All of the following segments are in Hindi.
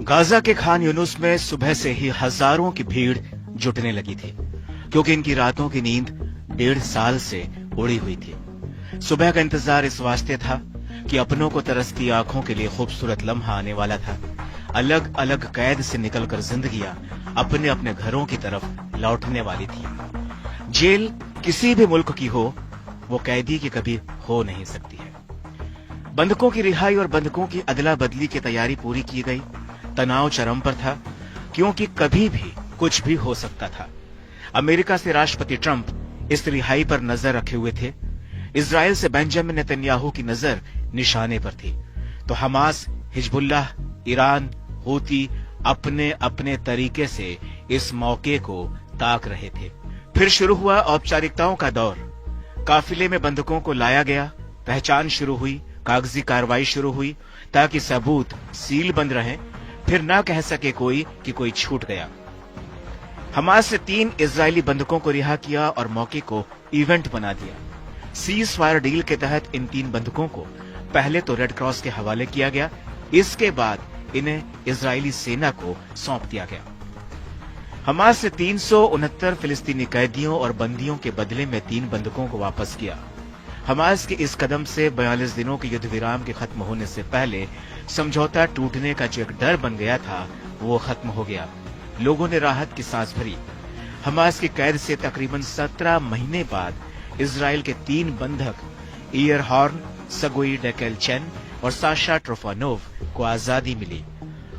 गाजा के खान यूनुस में सुबह से ही हजारों की भीड़ जुटने लगी थी, क्योंकि इनकी रातों की नींद 1.5 साल से उड़ी हुई थी। सुबह का इंतजार इस वास्ते था कि अपनों को तरसती आंखों के लिए खूबसूरत लम्हा आने वाला था। अलग अलग कैद से निकलकर जिंदगियां अपने अपने घरों की तरफ लौटने वाली थी। जेल किसी भी मुल्क की हो, वो कैदी की कभी हो नहीं सकती है। बंधकों की रिहाई और बंधकों की अदला बदली की तैयारी पूरी की गई। तनाव चरम पर था, क्योंकि कभी भी कुछ भी हो सकता था। अमेरिका से राष्ट्रपति ट्रंप इस रिहाई पर नजर रखे हुए थे। इजराइल से बेंजामिन नेतन्याहू की नजर निशाने पर थी, तो हमास, हिजबुल्लाह, ईरान, हूती अपने अपने तरीके से इस मौके को ताक रहे थे। फिर शुरू हुआ औपचारिकताओं का दौर। काफिले में बंधकों को लाया गया, पहचान शुरू हुई, कागजी कार्रवाई शुरू हुई, ताकि सबूत सील बंद रहे, फिर ना कह सके कोई कि कोई छूट गया। हमास ने 3 इजरायली बंधकों को रिहा किया और मौके को इवेंट बना दिया। सीज फायर डील के तहत इन 3 बंधकों को पहले तो रेड क्रॉस के हवाले किया गया, इसके बाद इन्हें इजरायली सेना को सौंप दिया गया। हमास ने 369 फिलिस्तीनी कैदियों और बंदियों के बदले में 3 बंधकों को वापस किया। हमास के इस कदम से 42 दिनों के युद्ध विराम के खत्म होने से पहले समझौता टूटने का जो एक डर बन गया था, वो खत्म हो गया। लोगों ने राहत की सांस भरी। हमास की कैद से तकरीबन 17 महीने बाद इजराइल के 3 बंधक ईयर हॉर्न, सगोई डेकेलचेन और साशा ट्रोफानोव को आजादी मिली।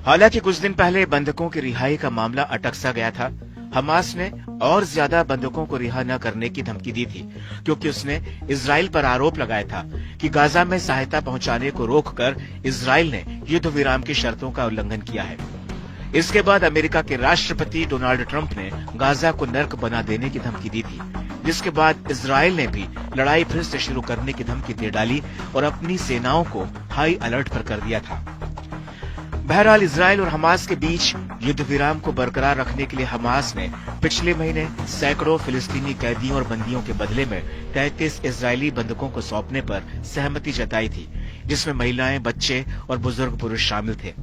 हालांकि कुछ दिन पहले बंधकों की रिहाई का मामला अटक सा गया था। हमास ने और ज्यादा बंधकों को रिहा न करने की धमकी दी थी, क्योंकि उसने इजराइल पर आरोप लगाया था कि गाजा में सहायता पहुंचाने को रोककर इजराइल ने युद्ध विराम की शर्तों का उल्लंघन किया है। इसके बाद अमेरिका के राष्ट्रपति डोनाल्ड ट्रंप ने गाजा को नर्क बना देने की धमकी दी थी, जिसके बाद इजराइल ने भी लड़ाई फिर से शुरू करने की धमकी दे डाली और अपनी सेनाओं को हाई अलर्ट पर कर दिया था। बहरहाल इजराइल और हमास के बीच युद्ध विराम को बरकरार रखने के लिए हमास ने पिछले महीने सैकड़ों फिलिस्तीनी कैदियों और बंदियों के बदले में 33 इजरायली बंधकों को सौंपने पर सहमति जताई थी, जिसमें महिलाएं, बच्चे और बुजुर्ग पुरुष शामिल थे।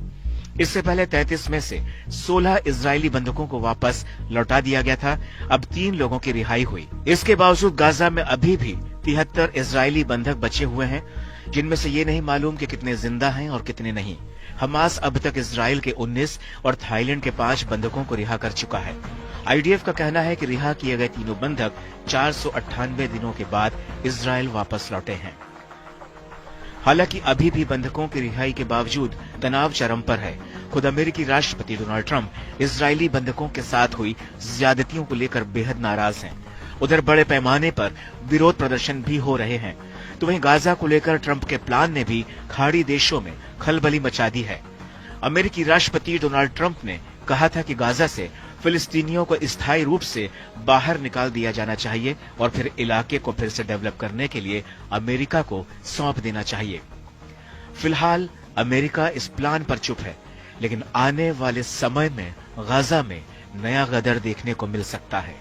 इससे पहले 33 में से 16 इजरायली बंधकों को वापस लौटा दिया गया था। अब 3 लोगों की रिहाई हुई। इसके बावजूद गाजा में अभी भी 73 इजरायली बंधक बचे हुए हैं, जिनमें से ये नहीं मालूम कि कितने जिंदा हैं और कितने नहीं। हमास अब तक इजराइल के 19 और थाईलैंड के 5 बंधकों को रिहा कर चुका है। आईडीएफ का कहना है कि रिहा किए गए तीनों बंधक 498 दिनों के बाद इजराइल वापस लौटे हैं। हालांकि अभी भी बंधकों की रिहाई के बावजूद तनाव चरम पर है। खुद अमेरिकी राष्ट्रपति डोनाल्ड ट्रंप इजरायली बंधकों के साथ हुई ज्यादतियों को लेकर बेहद नाराज हैं। उधर बड़े पैमाने पर विरोध प्रदर्शन भी हो रहे हैं। तो वहीं गाजा को लेकर ट्रंप के प्लान ने भी खाड़ी देशों में खलबली मचा दी है। अमेरिकी राष्ट्रपति डोनाल्ड ट्रंप ने कहा था कि गाजा से फिलिस्तीनियों को स्थायी रूप से बाहर निकाल दिया जाना चाहिए और फिर इलाके को फिर से डेवलप करने के लिए अमेरिका को सौंप देना चाहिए। फिलहाल अमेरिका इस प्लान पर चुप है, लेकिन आने वाले समय में गाजा में नया गदर देखने को मिल सकता है।